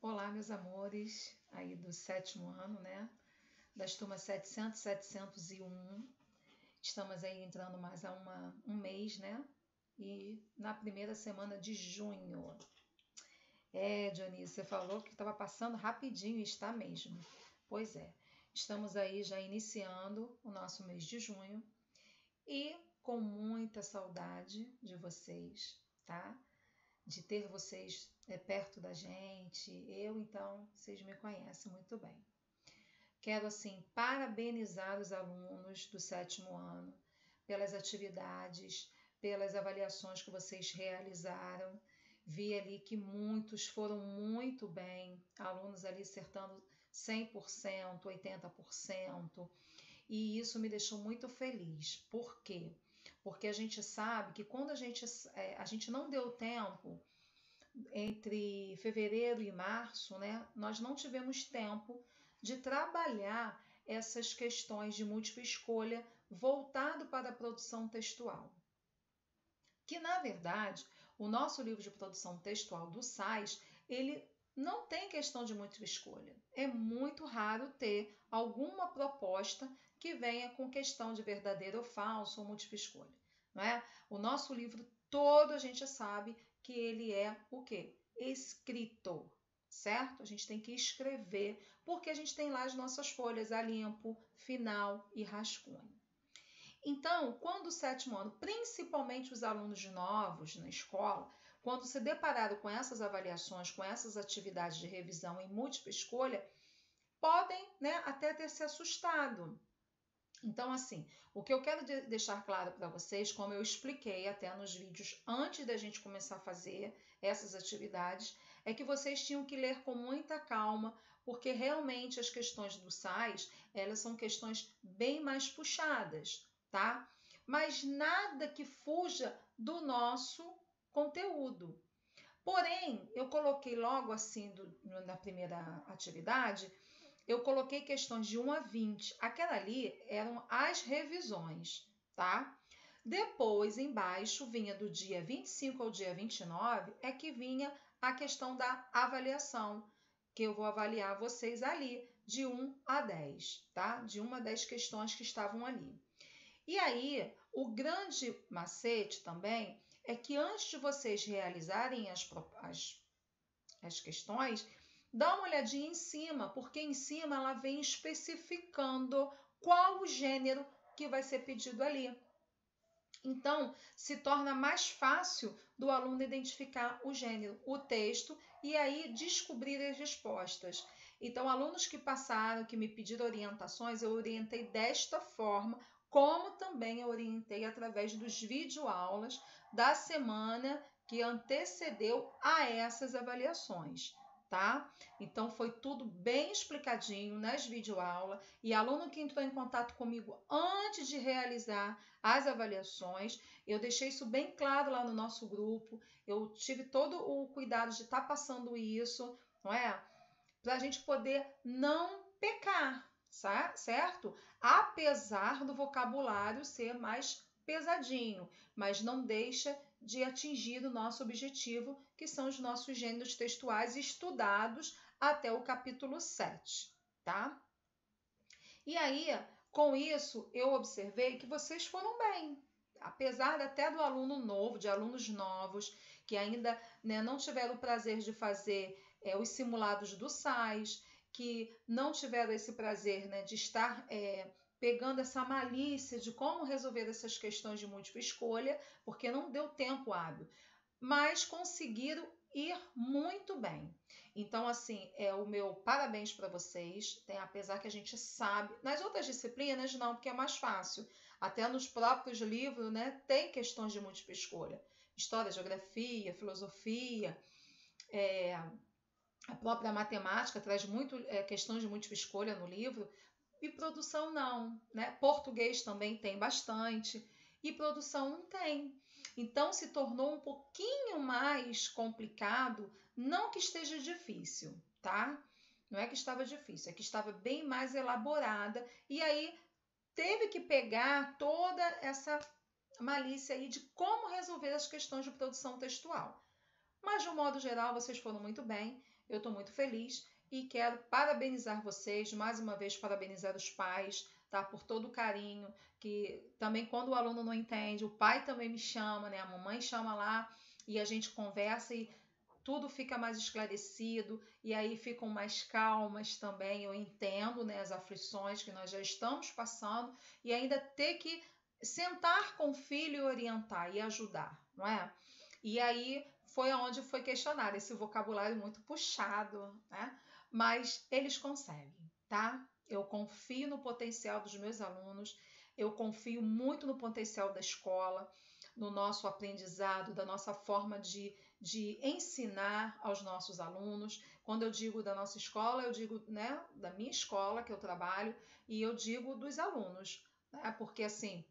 Olá, meus amores, aí do 7º ano, né? Das turmas 700, 701. Estamos aí entrando mais a um mês, né? E na primeira semana de junho. Dionísio, você falou que estava passando rapidinho e está mesmo. Pois é, estamos aí já iniciando o nosso mês de junho e com muita saudade de vocês, tá? De ter vocês perto da gente. Então, vocês me conhecem muito bem. Quero, assim, parabenizar os alunos do 7º ano pelas atividades, pelas avaliações que vocês realizaram. Vi ali que muitos foram muito bem, alunos ali acertando 100%, 80%, e isso me deixou muito feliz. Por quê? Porque a gente sabe que quando a gente não deu tempo entre fevereiro e março, né, nós não tivemos tempo de trabalhar essas questões de múltipla escolha voltado para a produção textual. Que, na verdade, o nosso livro de produção textual do SAIS, ele não tem questão de múltipla escolha. É muito raro ter alguma proposta que venha com questão de verdadeiro ou falso ou múltipla escolha. Não é? O nosso livro todo a gente sabe que ele é o quê? Escritor, certo? A gente tem que escrever, porque a gente tem lá as nossas folhas a limpo, final e rascunho. Então, quando o 7º ano, principalmente os alunos novos na escola, quando se depararam com essas avaliações, com essas atividades de revisão em múltipla escolha, podem, né, até ter se assustado. Então, assim, o que eu quero deixar claro para vocês, como eu expliquei até nos vídeos antes da gente começar a fazer essas atividades, é que vocês tinham que ler com muita calma, porque realmente as questões do SAIS, elas são questões bem mais puxadas, tá? Mas nada que fuja do nosso conteúdo. Porém, eu coloquei logo assim, na primeira atividade, eu coloquei questões de 1 a 20. Aquela ali eram as revisões, tá? Depois, embaixo, vinha do dia 25 ao dia 29, é que vinha a questão da avaliação, que eu vou avaliar vocês ali, de 1 a 10, tá? De 1 a 10 questões que estavam ali. E aí, o grande macete também é que antes de vocês realizarem as questões, dá uma olhadinha em cima, porque em cima ela vem especificando qual o gênero que vai ser pedido ali. Então, se torna mais fácil do aluno identificar o gênero, o texto, e aí descobrir as respostas. Então, alunos que passaram, que me pediram orientações, eu orientei desta forma, como também eu orientei através dos videoaulas da semana que antecedeu a essas avaliações, tá? Então, foi tudo bem explicadinho nas videoaulas, e aluno que entrou em contato comigo antes de realizar as avaliações, eu deixei isso bem claro lá no nosso grupo, eu tive todo o cuidado de estar passando isso, não é? Para a gente poder não pecar, certo? Apesar do vocabulário ser mais pesadinho, mas não deixa de atingir o nosso objetivo, que são os nossos gêneros textuais estudados até o capítulo 7, tá? E aí, com isso, eu observei que vocês foram bem, apesar até do aluno novo, de alunos novos, que ainda, né, não tiveram o prazer de fazer os simulados do SAIS, que não tiveram esse prazer, né, de estar pegando essa malícia de como resolver essas questões de múltipla escolha, porque não deu tempo hábil, mas conseguiram ir muito bem. Então, assim, o meu parabéns para vocês, apesar que a gente sabe, nas outras disciplinas não, porque é mais fácil. Até nos próprios livros, né, tem questões de múltipla escolha. História, geografia, filosofia, a própria matemática traz muito questões de múltipla escolha no livro, e produção não, né? Português também tem bastante, e produção não tem. Então, se tornou um pouquinho mais complicado, não que esteja difícil, tá? Não é que estava difícil, é que estava bem mais elaborada, e aí teve que pegar toda essa malícia aí de como resolver as questões de produção textual. Mas, de um modo geral, vocês foram muito bem. eu estou muito feliz e quero parabenizar vocês, mais uma vez parabenizar os pais, tá? Por todo o carinho, que também quando o aluno não entende, o pai também me chama, né? A mamãe chama lá e a gente conversa e tudo fica mais esclarecido e aí ficam mais calmas também. Eu entendo, né, as aflições que nós já estamos passando e ainda ter que sentar com o filho e orientar e ajudar, não é? E aí foi onde foi questionado esse vocabulário muito puxado, né? Mas eles conseguem, tá? Eu confio no potencial dos meus alunos, eu confio muito no potencial da escola, no nosso aprendizado, da nossa forma de ensinar aos nossos alunos. Quando eu digo da nossa escola, eu digo, né, da minha escola que eu trabalho e eu digo dos alunos, né? Porque assim,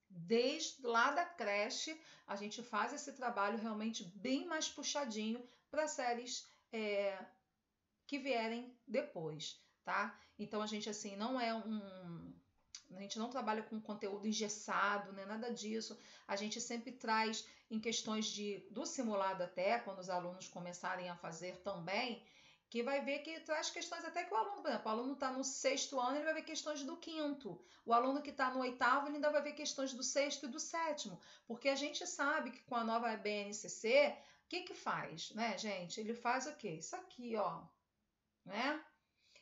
desde lá da creche, a gente faz esse trabalho realmente bem mais puxadinho para séries que vierem depois, tá? Então a gente assim não é a gente não trabalha com conteúdo engessado, né? Nada disso. A gente sempre traz em questões do simulado até, quando os alunos começarem a fazer também, que vai ver que traz questões até que o aluno, por exemplo, o aluno está no 6º ano, ele vai ver questões do 5º. O aluno que está no 8º, ele ainda vai ver questões do 6º e do 7º. Porque a gente sabe que com a nova BNCC, o que faz, né, gente? Ele faz o quê? Isso aqui, ó, né?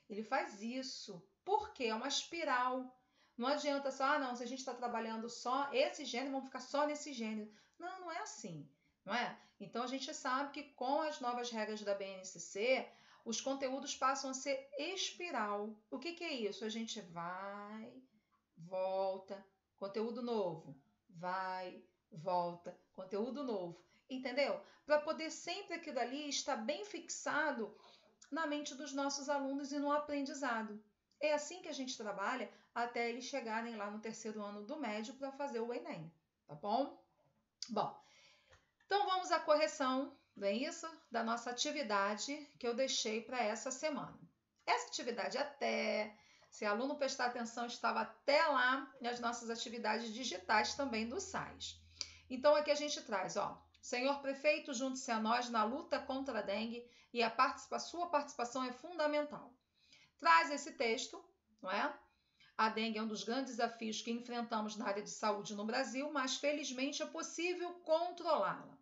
Ele faz isso. Por quê? É uma espiral. Não adianta só, não, se a gente está trabalhando só esse gênero, vamos ficar só nesse gênero. Não, não é assim, não é? Então a gente sabe que com as novas regras da BNCC, os conteúdos passam a ser espiral. O que é isso? A gente vai, volta, conteúdo novo, vai, volta, conteúdo novo. Entendeu? Para poder sempre aquilo ali estar bem fixado na mente dos nossos alunos e no aprendizado. É assim que a gente trabalha até eles chegarem lá no 3º ano do médio para fazer o Enem, tá bom? Bom, então vamos à correção, não é isso? Da nossa atividade que eu deixei para essa semana. Essa atividade se o aluno prestar atenção, estava até lá nas nossas atividades digitais também do SAIS. Então aqui a gente traz, ó, Senhor Prefeito, junte-se a nós na luta contra a dengue e sua participação é fundamental. Traz esse texto, não é? A dengue é um dos grandes desafios que enfrentamos na área de saúde no Brasil, mas felizmente é possível controlá-la.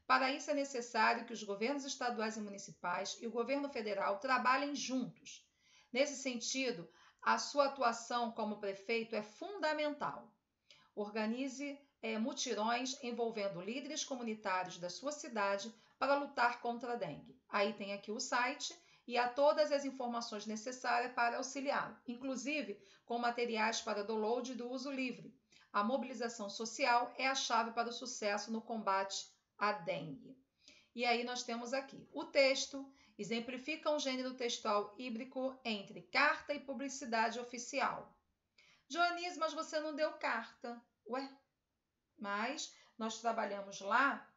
Para isso é necessário que os governos estaduais e municipais e o governo federal trabalhem juntos. Nesse sentido, a sua atuação como prefeito é fundamental. Organize mutirões envolvendo líderes comunitários da sua cidade para lutar contra a dengue. Aí tem aqui o site e há todas as informações necessárias para auxiliar, inclusive com materiais para download e do uso livre. A mobilização social é a chave para o sucesso no combate à dengue. E aí nós temos aqui o texto, exemplifica um gênero textual híbrido entre carta e publicidade oficial. Dionísio, mas você não deu carta. Ué, mas nós trabalhamos lá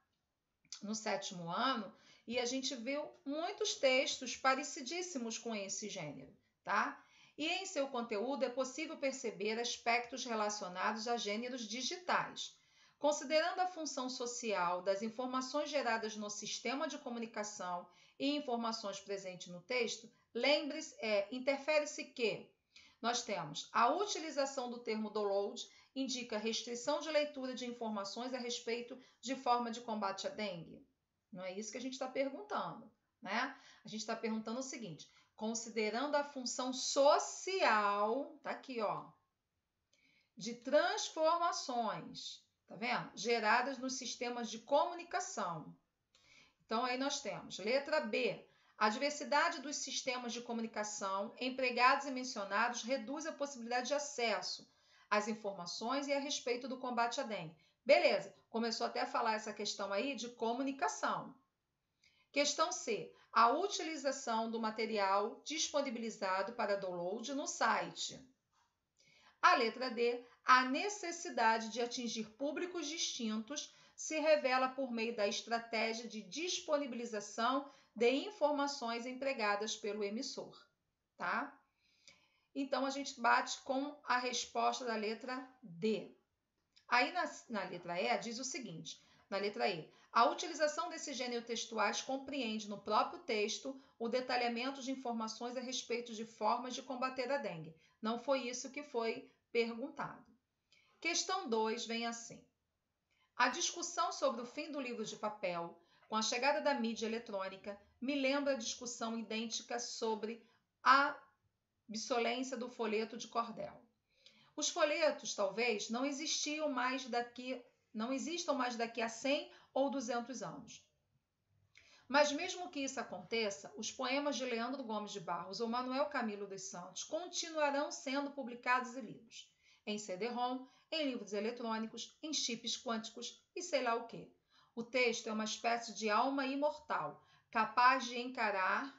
no 7º ano e a gente viu muitos textos parecidíssimos com esse gênero, tá? E em seu conteúdo é possível perceber aspectos relacionados a gêneros digitais. Considerando a função social das informações geradas no sistema de comunicação e informações presentes no texto, lembre-se, interfere-se que nós temos a utilização do termo download, indica restrição de leitura de informações a respeito de forma de combate à dengue. Não é isso que a gente está perguntando, né? A gente está perguntando o seguinte, considerando a função social, tá aqui, ó, de transformações, tá vendo? Geradas nos sistemas de comunicação. Então, aí nós temos, letra B, a diversidade dos sistemas de comunicação empregados e mencionados reduz a possibilidade de acesso às informações e a respeito do combate à dengue. Beleza, começou até a falar essa questão aí de comunicação. Questão C, a utilização do material disponibilizado para download no site. A letra D, a necessidade de atingir públicos distintos se revela por meio da estratégia de disponibilização de informações empregadas pelo emissor, tá? Então, a gente bate com a resposta da letra D. Aí, na letra E, diz o seguinte, Na letra E, a utilização desses gêneros textuais compreende no próprio texto o detalhamento de informações a respeito de formas de combater a dengue. Não foi isso que foi perguntado. Questão 2 vem assim. A discussão sobre o fim do livro de papel, com a chegada da mídia eletrônica, me lembra a discussão idêntica sobre a obsolescência do folheto de cordel. Os folhetos, talvez, não existam mais daqui a 100 ou 200 anos. Mas mesmo que isso aconteça, os poemas de Leandro Gomes de Barros ou Manuel Camilo dos Santos continuarão sendo publicados em livros, em CD-ROM, em livros eletrônicos, em chips quânticos e sei lá o quê. O texto é uma espécie de alma imortal, capaz de encarar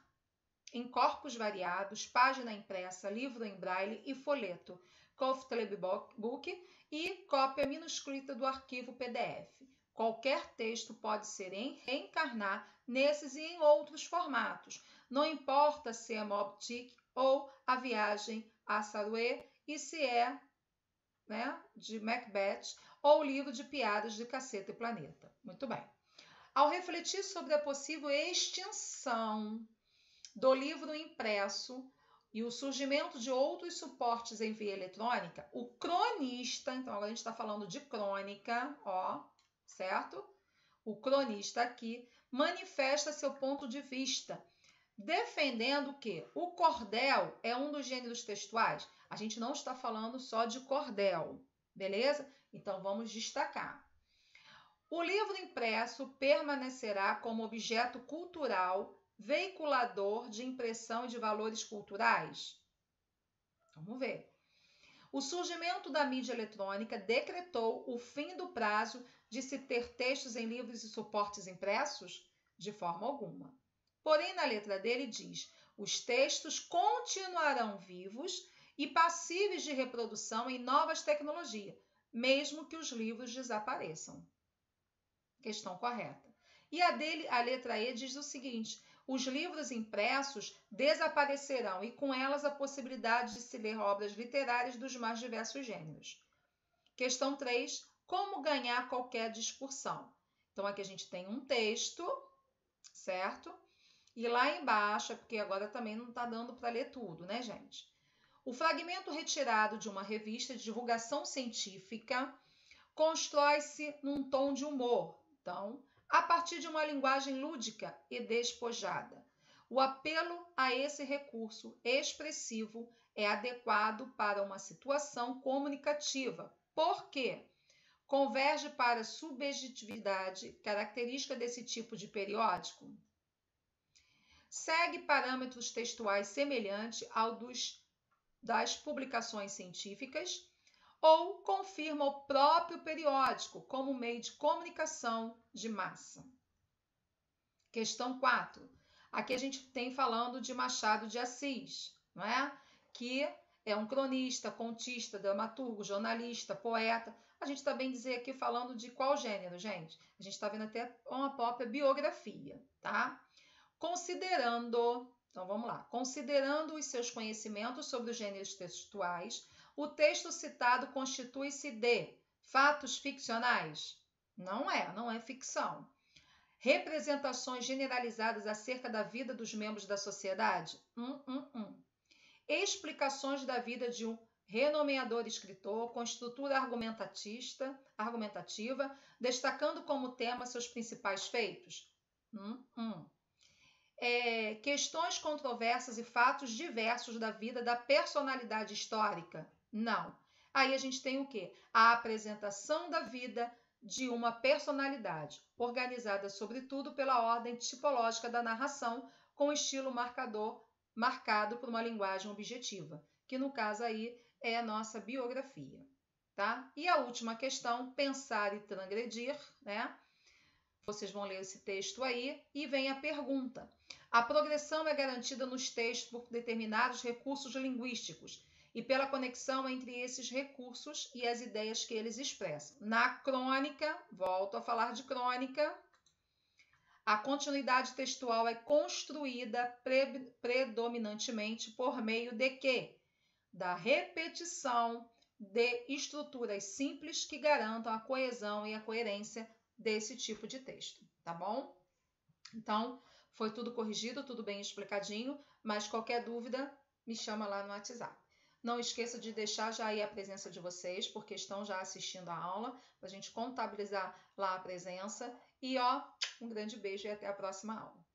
em corpos variados, página impressa, livro em braille e folheto, coffee book e cópia manuscrita do arquivo PDF. Qualquer texto pode ser reencarnar nesses e em outros formatos. Não importa se é Moby Dick ou A Viagem a Saruê e se é de Macbeth ou o livro de piadas de Caceta e Planeta. Muito bem. Ao refletir sobre a possível extinção do livro impresso e o surgimento de outros suportes em via eletrônica, o cronista, então agora a gente está falando de crônica, certo? O cronista aqui manifesta seu ponto de vista, defendendo que o cordel é um dos gêneros textuais. A gente não está falando só de cordel, beleza? Então vamos destacar. O livro impresso permanecerá como objeto cultural veiculador de impressão e de valores culturais? Vamos ver. O surgimento da mídia eletrônica decretou o fim do prazo de se ter textos em livros e suportes impressos? De forma alguma. Porém, na letra dele diz: os textos continuarão vivos e passíveis de reprodução em novas tecnologias, mesmo que os livros desapareçam. Questão correta. E a letra E diz o seguinte: os livros impressos desaparecerão e com elas a possibilidade de se ler obras literárias dos mais diversos gêneros. Questão 3. Como ganhar qualquer discursão? Então, aqui a gente tem um texto, certo? E lá embaixo, porque agora também não está dando para ler tudo, né, gente? O fragmento retirado de uma revista de divulgação científica constrói-se num tom de humor. Então, a partir de uma linguagem lúdica e despojada. O apelo a esse recurso expressivo é adequado para uma situação comunicativa, porque converge para a subjetividade, característica desse tipo de periódico. Segue parâmetros textuais semelhantes ao das publicações científicas, ou confirma o próprio periódico como meio de comunicação de massa. Questão 4. Aqui a gente tem falando de Machado de Assis, não é? Que é um cronista, contista, dramaturgo, jornalista, poeta. A gente está bem dizer aqui falando de qual gênero, gente? A gente está vendo até uma própria biografia, tá? Considerando os seus conhecimentos sobre os gêneros textuais, o texto citado constitui-se de fatos ficcionais? Não é ficção. Representações generalizadas acerca da vida dos membros da sociedade? Explicações da vida de um renomeador escritor com estrutura argumentativa, destacando como tema seus principais feitos? Questões controversas e fatos diversos da vida da personalidade histórica? Não. Aí a gente tem o quê? A apresentação da vida de uma personalidade, organizada sobretudo pela ordem tipológica da narração, com estilo marcado por uma linguagem objetiva, que no caso aí é a nossa biografia, tá? E a última questão, pensar e transgredir, né? Vocês vão ler esse texto aí e vem a pergunta. A progressão é garantida nos textos por determinados recursos linguísticos e pela conexão entre esses recursos e as ideias que eles expressam. Na crônica, volto a falar de crônica, a continuidade textual é construída predominantemente por meio de quê? Da repetição de estruturas simples que garantam a coesão e a coerência desse tipo de texto, tá bom? Então, foi tudo corrigido, tudo bem explicadinho, mas qualquer dúvida, me chama lá no WhatsApp. Não esqueça de deixar já aí a presença de vocês, porque estão já assistindo a aula, para a gente contabilizar lá a presença. E ó, um grande beijo e até a próxima aula.